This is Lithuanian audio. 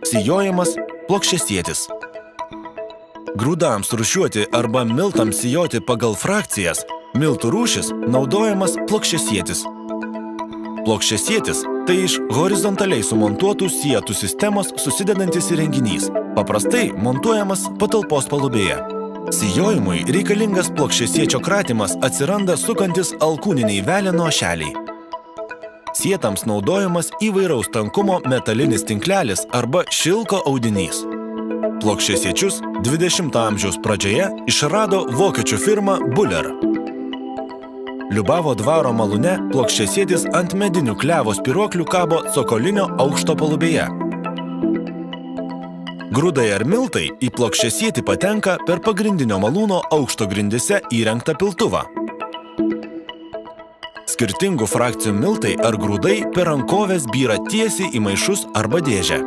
Sijojimas plokščiasietis. Grūdams rūšiuoti arba miltams sijoti pagal frakcijas, miltų rūšis naudojamas plokščiasietis. Plokščiasietis – tai iš horizontaliai sumontuotų sietų sistemos susidedantis įrenginys, paprastai montuojamas patalpos palubėje. Sijojimui reikalingas plokščiasiečio kratymas atsiranda sukantis alkūniniai veleno ošeliai. Sietams naudojamas įvairaus tankumo metalinis tinklelis arba šilko audinys. Plokščiasiečius 20 amžiaus pradžioje išrado vokiečių firma Buller. Liubavo dvaro malūne plokščiasietis ant medinių klevo spyruoklių kabo cokolinio aukšto palubėje. Grūdai ar miltai į plokščiasietį patenka per pagrindinio malūno aukšto grindyse įrengtą piltuvą. Skirtingų frakcijų miltai ar grūdai per rankoves byra tiesiai į maišus arba dėžę.